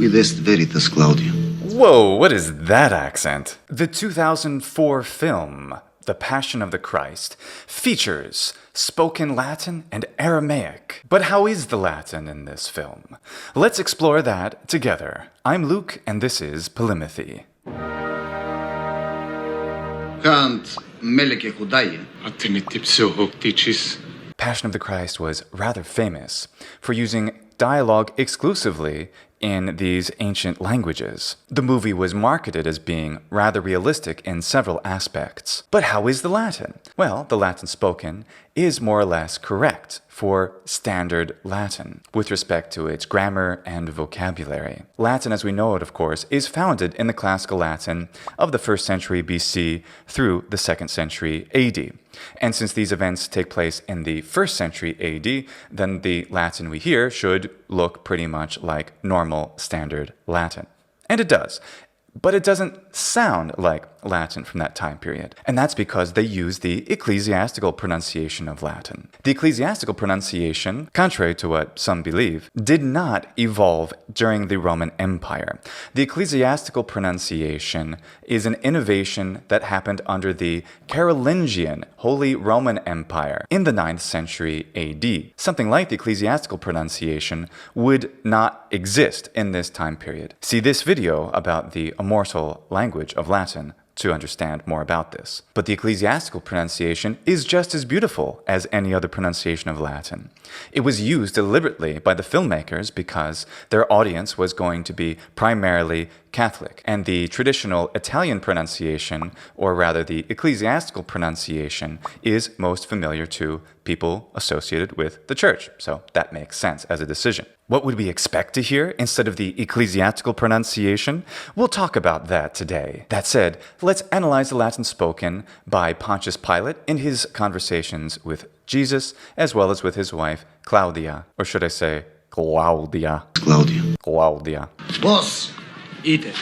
Quid est veritas, Claudia? Whoa, what is that accent? The 2004 film, The Passion of the Christ, features spoken Latin and Aramaic. But how is the Latin in this film? Let's explore that together. I'm Luke, and this is polýMATHY. Kant meleke hudaye. Passion of the Christ was rather famous for using dialogue exclusively in these ancient languages. The movie was marketed as being rather realistic in several aspects. But how is the Latin? Well, the Latin spoken is more or less correct for standard Latin with respect to its grammar and vocabulary. Latin, as we know it, of course, is founded in the classical Latin of the 1st century BC through the 2nd century AD. And since these events take place in the 1st century AD, then the Latin we hear should look pretty much like normal standard Latin. And it does. But it doesn't sound like Latin from that time period. And that's because they use the ecclesiastical pronunciation of Latin. The ecclesiastical pronunciation, contrary to what some believe, did not evolve during the Roman Empire. The ecclesiastical pronunciation is an innovation that happened under the Carolingian Holy Roman Empire in the 9th century AD. Something like the ecclesiastical pronunciation would not exist in this time period. See this video about the immortal language of Latin to understand more about this. But the ecclesiastical pronunciation is just as beautiful as any other pronunciation of Latin. It was used deliberately by the filmmakers because their audience was going to be primarily Catholic, and the traditional Italian pronunciation, or rather the ecclesiastical pronunciation, is most familiar to people associated with the church. So that makes sense as a decision. What would we expect to hear instead of the ecclesiastical pronunciation? We'll talk about that today. That said, let's analyze the Latin spoken by Pontius Pilate in his conversations with Jesus, as well as with his wife, Claudia. Or should I say, Claudia? Claudia. Vos ite.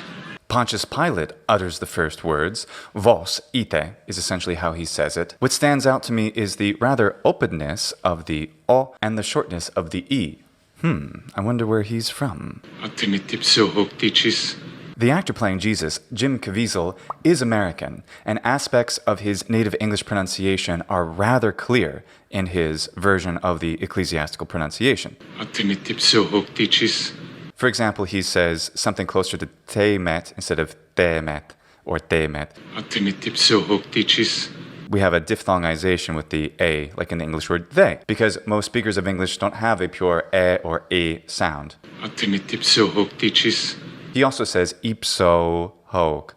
Pontius Pilate utters the first words. Vos ite is essentially how he says it. What stands out to me is the rather openness of the o and the shortness of the e. I wonder where he's from. The actor playing Jesus, Jim Caviezel, is American, and aspects of his native English pronunciation are rather clear in his version of the ecclesiastical pronunciation. For example, he says something closer to temet instead of temet or temet. We have a diphthongization with the a, like in the English word they, because most speakers of English don't have a pure e or a sound. He also says ipso hoc.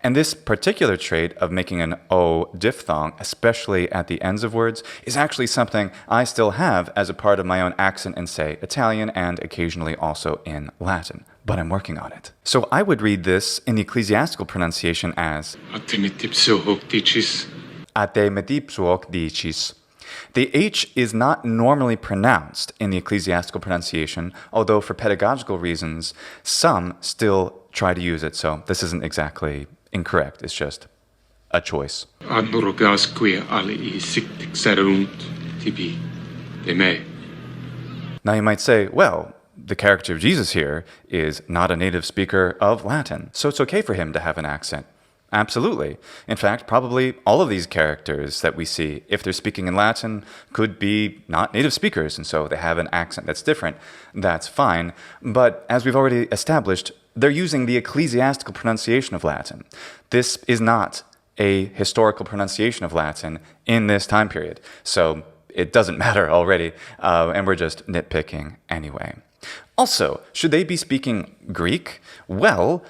And this particular trait of making an o diphthong, especially at the ends of words, is actually something I still have as a part of my own accent in, say, Italian and occasionally also in Latin. But I'm working on it. So I would read this in the ecclesiastical pronunciation as ate metipsuoc dicis. The H is not normally pronounced in the ecclesiastical pronunciation, although for pedagogical reasons, some still try to use it, so this isn't exactly incorrect, it's just a choice. Now you might say, well, the character of Jesus here is not a native speaker of Latin, so it's okay for him to have an accent. Absolutely. In fact, probably all of these characters that we see, if they're speaking in Latin, could be not native speakers, and so they have an accent that's different. That's fine. But as we've already established, they're using the ecclesiastical pronunciation of Latin. This is not a historical pronunciation of Latin in this time period. So it doesn't matter already, and we're just nitpicking anyway. Also, should they be speaking Greek? Well,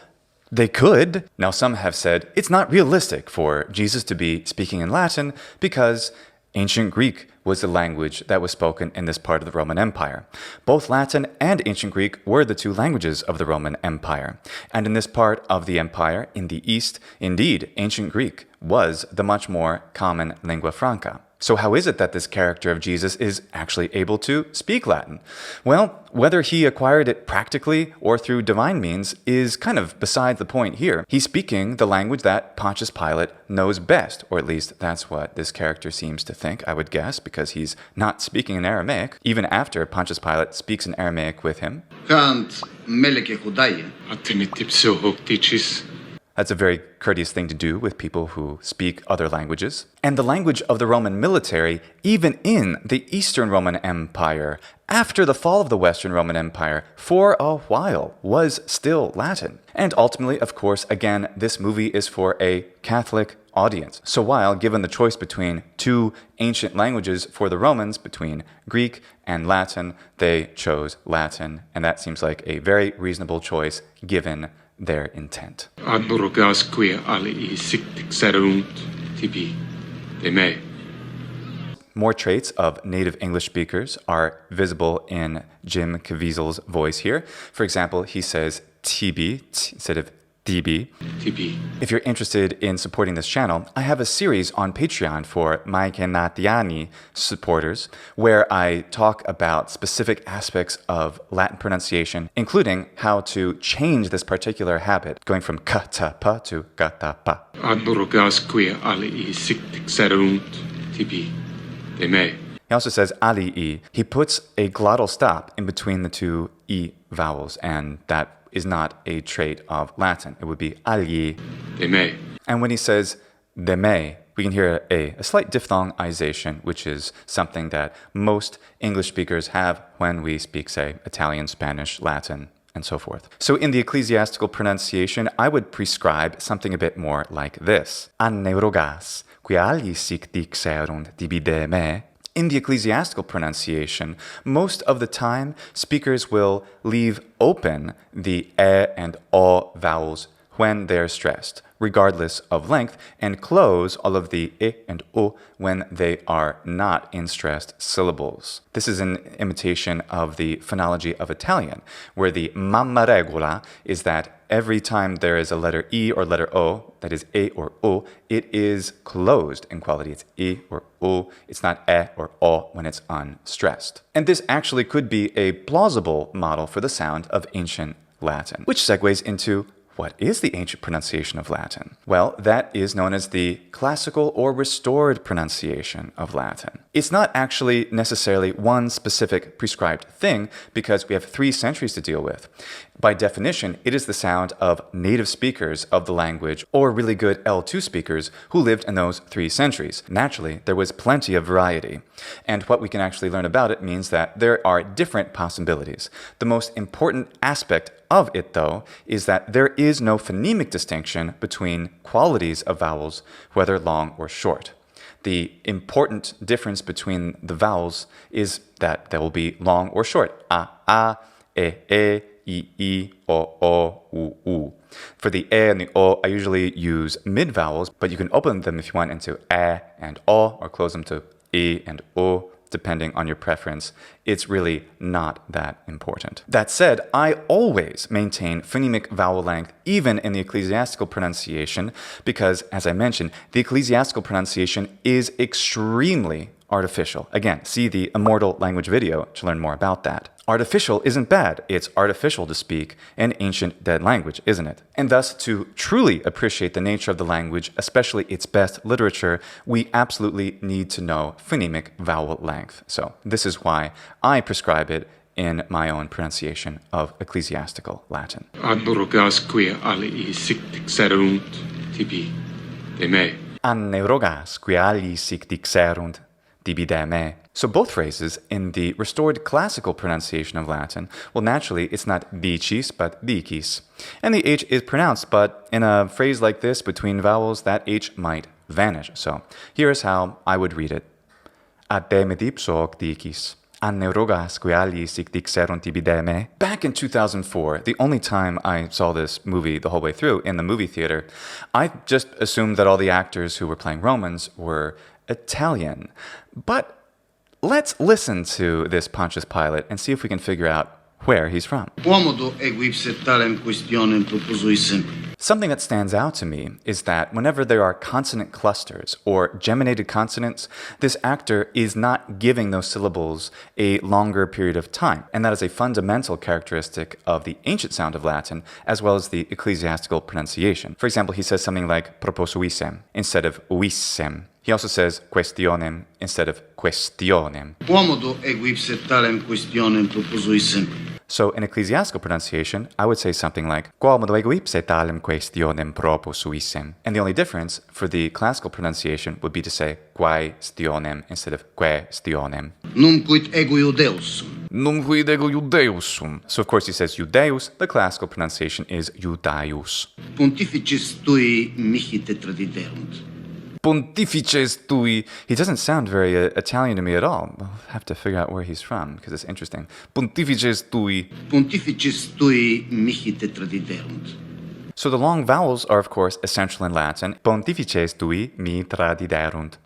they could. Now, some have said it's not realistic for Jesus to be speaking in Latin because ancient Greek was the language that was spoken in this part of the Roman Empire. Both Latin and ancient Greek were the two languages of the Roman Empire. And in this part of the empire, in the East, indeed, ancient Greek was the much more common lingua franca. So how is it that this character of Jesus is actually able to speak Latin? Well, whether he acquired it practically or through divine means is kind of beside the point here. He's speaking the language that Pontius Pilate knows best, or at least that's what this character seems to think, I would guess, because he's not speaking in Aramaic, even after Pontius Pilate speaks in Aramaic with him. That's a very courteous thing to do with people who speak other languages. And the language of the Roman military, even in the Eastern Roman Empire, after the fall of the Western Roman Empire, for a while, was still Latin. And ultimately, of course, again, this movie is for a Catholic audience. So while given the choice between two ancient languages for the Romans, between Greek and Latin, they chose Latin. And that seems like a very reasonable choice given their intent. More traits of native English speakers are visible in Jim Caviezel's voice here. For example, he says TB instead of TB. If you're interested in supporting this channel, I have a series on Patreon for Maikenatiani supporters where I talk about specific aspects of Latin pronunciation, including how to change this particular habit, going from ka ta pa to ka ta pa. He also says alii. He puts a glottal stop in between the two e vowels, and that is not a trait of Latin. It would be alii. And when he says de me, we can hear a slight diphthongization, which is something that most English speakers have when we speak, say, Italian, Spanish, Latin, and so forth. So in the ecclesiastical pronunciation, I would prescribe something a bit more like this. Anneurogas, qui alii sic dixerunt tibi de me. In the ecclesiastical pronunciation, most of the time, speakers will leave open the e and o vowels when they're stressed, regardless of length, and close all of the e and o when they are not in stressed syllables. This is an imitation of the phonology of Italian, where the mamma regola is that every time there is a letter E or letter O, that is E or O, it is closed in quality. It's E or O. It's not E or O when it's unstressed. And this actually could be a plausible model for the sound of ancient Latin, which segues into what is the ancient pronunciation of Latin? Well, that is known as the classical or restored pronunciation of Latin. It's not actually necessarily one specific prescribed thing because we have 3 centuries to deal with. By definition, it is the sound of native speakers of the language or really good L2 speakers who lived in those 3 centuries. Naturally, there was plenty of variety. And what we can actually learn about it means that there are different possibilities. The most important aspect of it, though, is that there is no phonemic distinction between qualities of vowels, whether long or short. The important difference between the vowels is that they will be long or short. A, I, o, u. For the e and the o, I usually use mid-vowels, but you can open them if you want into e and o, or close them to e and o, depending on your preference. It's really not that important. That said, I always maintain phonemic vowel length even in the ecclesiastical pronunciation because, as I mentioned, the ecclesiastical pronunciation is extremely artificial. Again, see the Immortal Language video to learn more about that. Artificial isn't bad. It's artificial to speak an ancient dead language, isn't it? And thus, to truly appreciate the nature of the language, especially its best literature, we absolutely need to know phonemic vowel length. So this is why I prescribe it in my own pronunciation of ecclesiastical Latin. Anneurogas qui alii sic dixerunt tibi de me. So both phrases in the restored classical pronunciation of Latin, well, naturally, it's not dicis, but dicis. And the H is pronounced, but in a phrase like this, between vowels, that H might vanish. So here's how I would read it. Ad te me dipso hoc dicis. Anneurogas qui alii sic dixerunt tibi de me. Back in 2004, the only time I saw this movie the whole way through in the movie theater, I just assumed that all the actors who were playing Romans were Italian. But let's listen to this Pontius Pilate and see if we can figure out where he's from. Something that stands out to me is that whenever there are consonant clusters or geminated consonants, this actor is not giving those syllables a longer period of time. And that is a fundamental characteristic of the ancient sound of Latin, as well as the ecclesiastical pronunciation. For example, he says something like proposuissem instead of uissem. He also says questionem instead of questionem. Quomodo ipse talem questionem proposuissem. So in ecclesiastical pronunciation, I would say something like quomodo ipse talem questionem proposuissem. And the only difference for the classical pronunciation would be to say quaestionem instead of questionem. Numquid ego Iudeus. Numquid ego Iudeusum. So of course he says Iudeus, the classical pronunciation is Iudaius. Pontifices tui mihi tetradiderunt. Pontifices tui. He doesn't sound very Italian to me at all. I'll have to figure out where he's from, because it's interesting. Pontifices tui. Pontifices tui mihi tetradiderunt. So the long vowels are, of course, essential in Latin. Pontifices tui mi tradiderunt.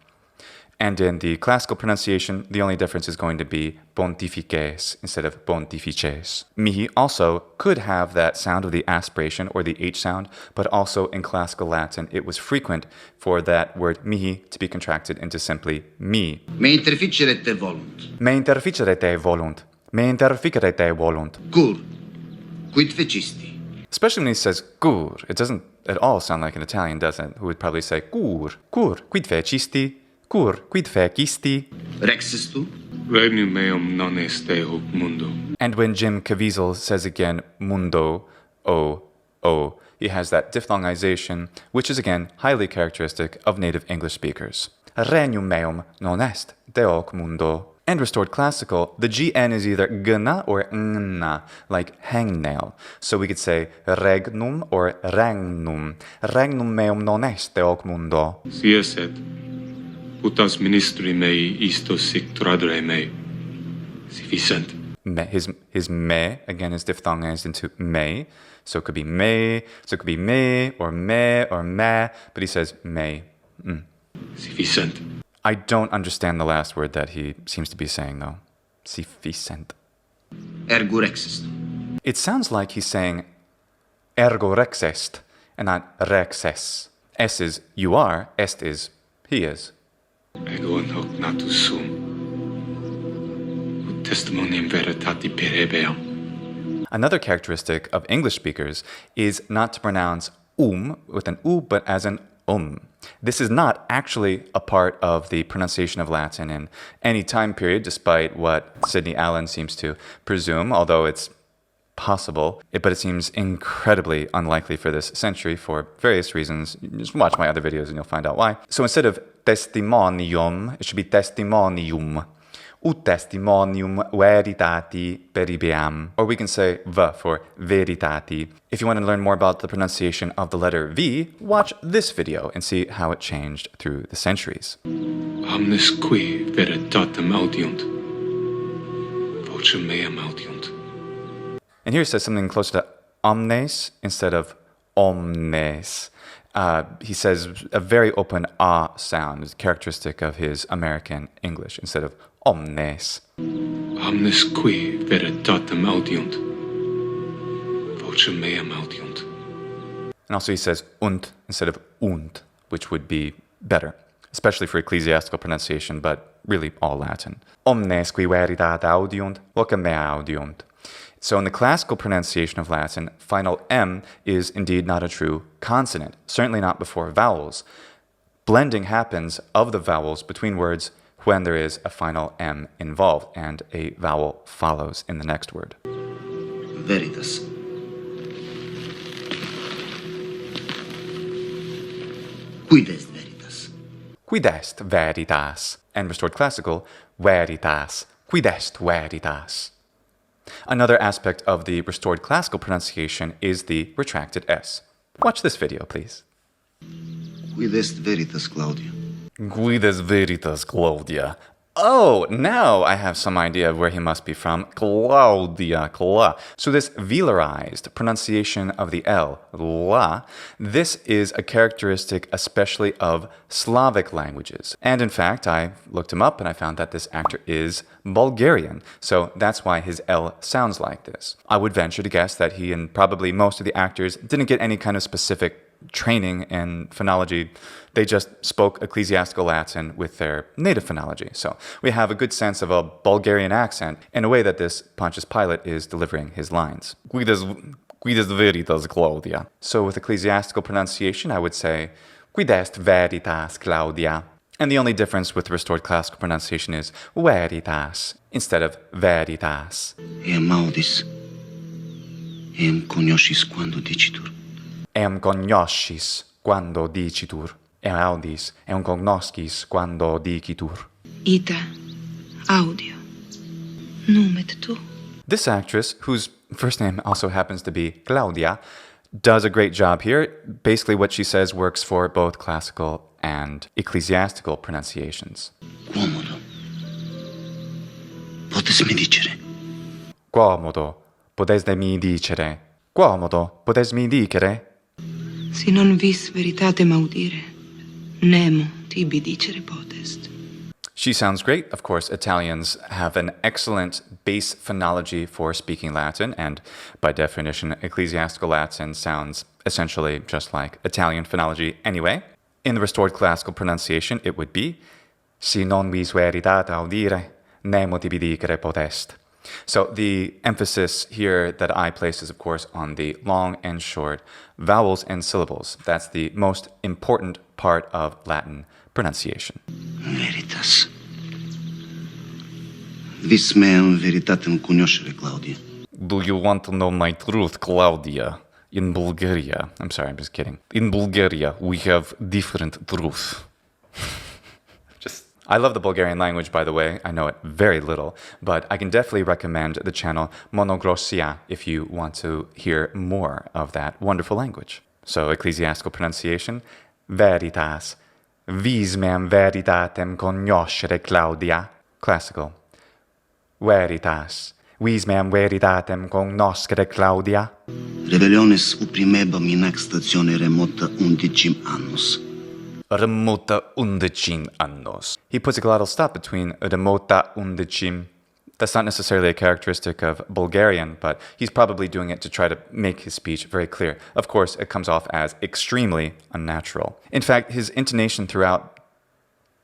And in the classical pronunciation, the only difference is going to be pontifices instead of pontifices. Mihi also could have that sound of the aspiration or the H sound, but also in classical Latin, it was frequent for that word mihi to be contracted into simply mi. Me interficere te volunt. Me interficere te volunt. Me interficere te volunt. Cur, quid fecisti? Especially when he says cur, it doesn't at all sound like an Italian, does it? Who would probably say cur, quid fecisti? Cur, quid fecisti? Rexes tu? Regnum meum non est hoc mundo. And when Jim Caviezel says again mundo, o, he has that diphthongization, which is again highly characteristic of native English speakers. Regnum meum non est hoc mundo. And restored classical, the GN is either gna or ngna, like hangnail. So we could say regnum or regnum. Regnum meum non est hoc mundo. Si esset, putas ministri mei isto sic tradere mei. Si ficent. His me, again, is diphthongized into me. So it could be me, so it could be me, or me, but he says me. Si ficent. I don't understand the last word that he seems to be saying, though. Si ficent. Ergo rexes tu. It sounds like he's saying ergo rex est, and not rexes. Es is you are, est is he is. Ego hoc natus sum. Ut testimonium veritati per ebeam. Another characteristic of English speakers is not to pronounce with an u, but as an This is not actually a part of the pronunciation of Latin in any time period, despite what Sidney Allen seems to presume, although it's possible, but it seems incredibly unlikely for this century for various reasons. Just watch my other videos and you'll find out why. So instead of testimonium, it should be testimonium. Ut testimonium veritati per ibeam. Or we can say v for veritati. If you want to learn more about the pronunciation of the letter V, watch this video and see how it changed through the centuries. Omnes qui veritatem audiunt, vocem meam audiunt. And here it says something close to omnes instead of omnes. He says a very open ah sound, characteristic of his American English, instead of omnes. Omnes qui veritatem audiunt, vocem meam audiunt. And also he says und instead of und, which would be better, especially for ecclesiastical pronunciation, but really all Latin. Omnes qui veritate audiunt, vocem mea audiunt. So in the classical pronunciation of Latin, final M is indeed not a true consonant, certainly not before vowels. Blending happens of the vowels between words when there is a final M involved and a vowel follows in the next word. Veritas. Quid est veritas? Quid est veritas? And restored classical, veritas. Quid est veritas? Another aspect of the restored classical pronunciation is the retracted S. Watch this video, please. Quid est veritas, Claudia? Quid est veritas, Claudia? Oh, now I have some idea of where he must be from. Claudia, Cla. So this velarized pronunciation of the L, la, this is a characteristic especially of Slavic languages. And in fact, I looked him up and I found that this actor is Bulgarian. So that's why his L sounds like this. I would venture to guess that he and probably most of the actors didn't get any kind of specific training in phonology. They just spoke ecclesiastical Latin with their native phonology. So we have a good sense of a Bulgarian accent in a way that this Pontius Pilate is delivering his lines. Guidas veritas, Claudia. So with ecclesiastical pronunciation, I would say Quidest veritas, Claudia. And the only difference with restored classical pronunciation is veritas instead of veritas. Eam audis, eam cognoscis quando dicitur. Eam cognoscis quando dicitur. Eam audis, eam cognoscis quando dicitur. Ita, audio, numet tu. This actress, whose first name also happens to be Claudia, does a great job here. Basically what she says works for both classical and ecclesiastical pronunciations. Quomodo. Potesmi dicere. Quomodo potesmi dicere. Quomodo potesmi dicere. Si non vis veritatem audire, nemo tibi dicere potest. She sounds great. Of course, Italians have an excellent base phonology for speaking Latin, and by definition, ecclesiastical Latin sounds essentially just like Italian phonology anyway. In the restored classical pronunciation, it would be Si non vis veritate audire, nemo tibi dicere potest. So the emphasis here that I place is, of course, on the long and short vowels and syllables. That's the most important part of Latin pronunciation. Veritas. Vis meam veritatem cognoscere, Claudia. Do you want to know my truth, Claudia? In Bulgaria, I'm sorry, I'm just kidding. In Bulgaria, we have different truth. I love the Bulgarian language, by the way. I know it very little, but I can definitely recommend the channel Monoglossia if you want to hear more of that wonderful language. So, ecclesiastical pronunciation, veritas. Vis meam veritatem cognoscere, Claudia. Classical. Veritas. Vis meam veritatem cognoscere, Claudia. Rebelliones upprimebam in ac statione remota 11 annus. Remota 11 annos. He puts a glottal stop between remota 11. That's not necessarily a characteristic of Bulgarian, but he's probably doing it to try to make his speech very clear. Of course, it comes off as extremely unnatural. In fact, his intonation throughout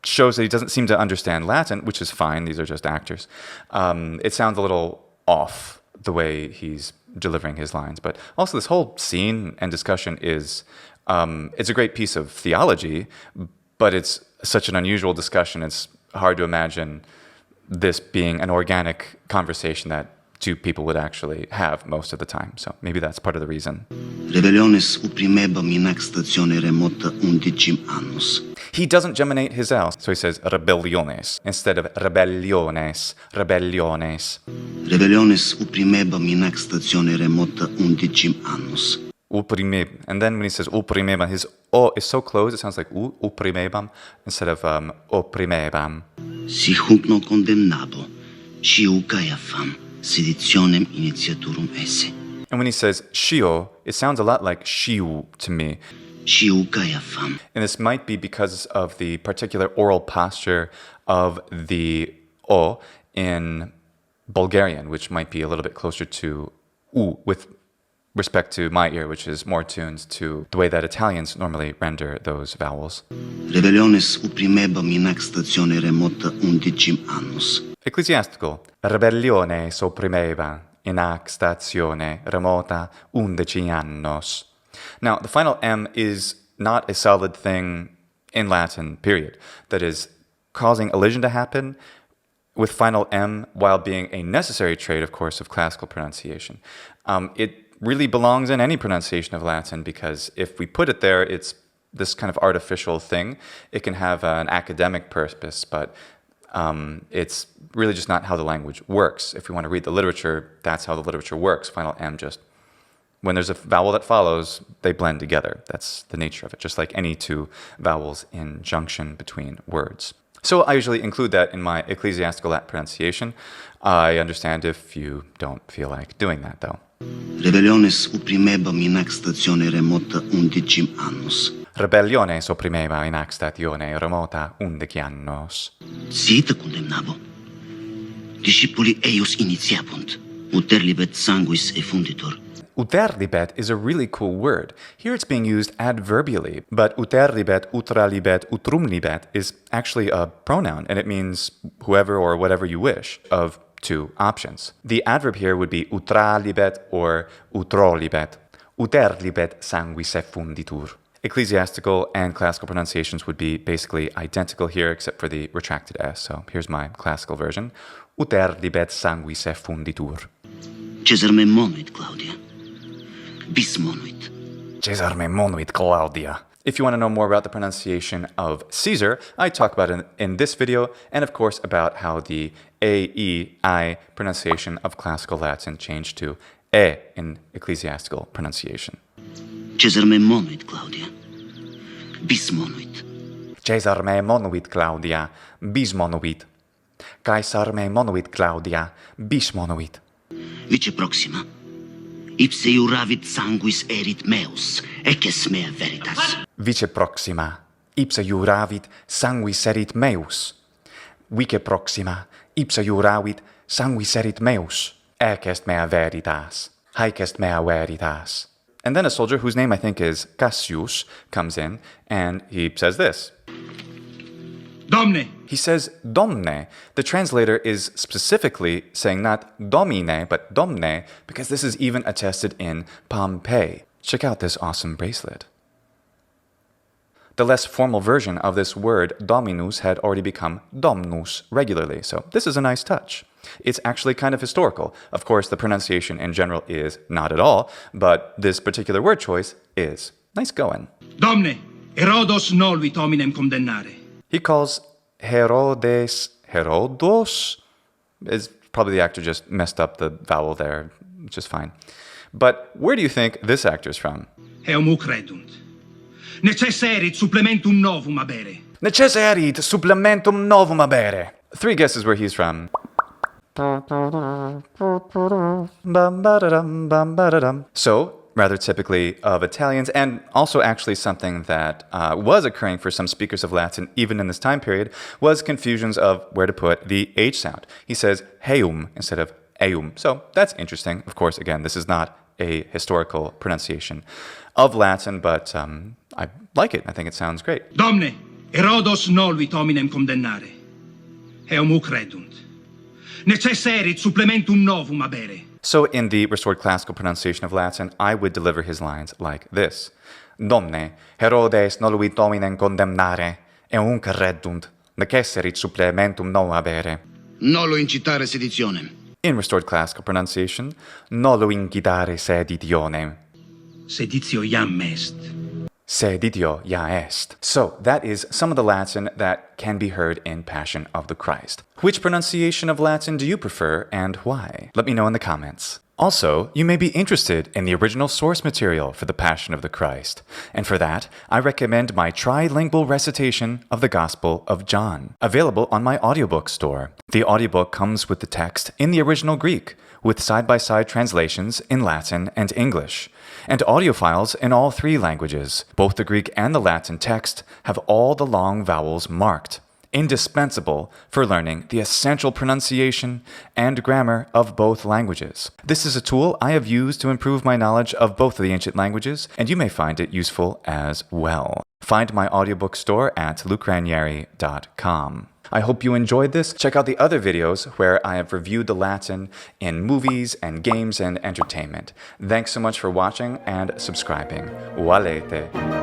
shows that he doesn't seem to understand Latin, which is fine. These are just actors. It sounds a little off the way he's delivering his lines. But also this whole scene and discussion is... it's a great piece of theology, but it's such an unusual discussion. It's hard to imagine this being an organic conversation that two people would actually have most of the time. So maybe that's part of the reason. Rebelliones upprimebam in ac statione remota 11 annus. He doesn't geminate his L, so he says rebelliones instead of rebelliones, rebelliones. Rebelliones upprimebam in ac statione remota 11 annus. Upprimeb. And then when he says upprimebam, his O is so close, it sounds like upprimebam instead of opprimebam. Si hunc non condemnabo, sciu Caiapham, seditionem initiaturum esse. And when he says shio, it sounds a lot like shiu to me. Sciu Caiapham. And this might be because of the particular oral posture of the O in Bulgarian, which might be a little bit closer to U with respect to my ear, which is more tuned to the way that Italians normally render those vowels. Rebelliones upprimebam in ac statione remota 11 annus. Ecclesiastical. Rebellione sopprimeva in ac statione remota 11 annos. Now, the final M is not a solid thing in Latin, period. That is, causing elision to happen with final M while being a necessary trait, of course, of classical pronunciation. It really belongs in any pronunciation of Latin because if we put it there, it's this kind of artificial thing. It can have an academic purpose, but it's really just not how the language works. If we want to read the literature, that's how the literature works. Final M just, when there's a vowel that follows, they blend together. That's the nature of it, just like any two vowels in junction between words. So I usually include that in my ecclesiastical pronunciation. I understand if you don't feel like doing that, though. Rebelliones opprimebam in ac statione remota 11 annos. Rebelliones opprimeva in ac statione remota 11 annos. Sit condemnabo. Discipuli eius initiabunt. Uter libet sanguis effunditur. Uter libet is a really cool word. Here it's being used adverbially, but uter libet, utra libet, utrum libet is actually a pronoun, and it means whoever or whatever you wish, of two options. The adverb here would be utra libet or utro libet. Uter libet sanguis effunditur. Ecclesiastical and classical pronunciations would be basically identical here, except for the retracted S. So here's my classical version. Uter libet sanguis effunditur. Caesar me monuit, Claudia. Bis monuit. Caesar me monuit, Claudia. If you want to know more about the pronunciation of Caesar, I talk about it in this video, and of course about how the A-E-I pronunciation of classical Latin changed to E in ecclesiastical pronunciation. Caesar me monuit, Claudia. Bis monuit. Caesar me monuit, Claudia, bis monuit. Caesar me monuit, Claudia, bis monuit. Vice proxima. Ipse iuravit sanguis erit meus, eces mea veritas. Vice proxima. Ipse iuravit sanguis erit meus. Vice proxima. Ipse iuravit sanguis erit meus. Ec est mea veritas. Haec est mea veritas. And then a soldier whose name I think is Cassius comes in and he says this. Domne. He says domne. The translator is specifically saying not domine, but domne, because this is even attested in Pompeii. Check out this awesome bracelet. The less formal version of this word, dominus, had already become domnus regularly, so this is a nice touch. It's actually kind of historical. Of course, the pronunciation in general is not at all, but this particular word choice is. Nice going. Domne, Herodos noluit hominem condemnare. He calls Herodos, is probably the actor just messed up the vowel there, which is fine. But where do you think this actor's from? Eum credunt. Necesserit supplementum novum abere. Necesserit supplementum novum abere. 3 guesses where he's from. So, rather typically of Italians, and also actually something that was occurring for some speakers of Latin even in this time period, was confusions of where to put the H sound. He says heum instead of eum. So that's interesting. Of course, again, this is not a historical pronunciation of Latin, but I like it. I think it sounds great. Domne, Herodos noluit hominem condemnare. Eum credunt. Necesserit supplementum novum abere. So in the restored classical pronunciation of Latin, I would deliver his lines like this. Domne, Herodes noluit hominem condemnare, eunc reddunt, necesserit supplementum novum abere. Nolo incitare seditionem. In restored classical pronunciation, nolo incitare seditionem. Seditio iam est. Seditio ja est. So that is some of the Latin that can be heard in Passion of the Christ. Which pronunciation of Latin do you prefer and why? Let me know in the comments. Also, you may be interested in the original source material for the Passion of the Christ, and for that, I recommend my trilingual recitation of the Gospel of John, available on my audiobook store. The audiobook comes with the text in the original Greek, with side-by-side translations in Latin and English, and audio files in all 3 languages. Both the Greek and the Latin text have all the long vowels marked, indispensable for learning the essential pronunciation and grammar of both languages. This is a tool I have used to improve my knowledge of both of the ancient languages, and you may find it useful as well. Find my audiobook store at lucranieri.com. I hope you enjoyed this. Check out the other videos where I have reviewed the Latin in movies and games and entertainment. Thanks so much for watching and subscribing. Valete.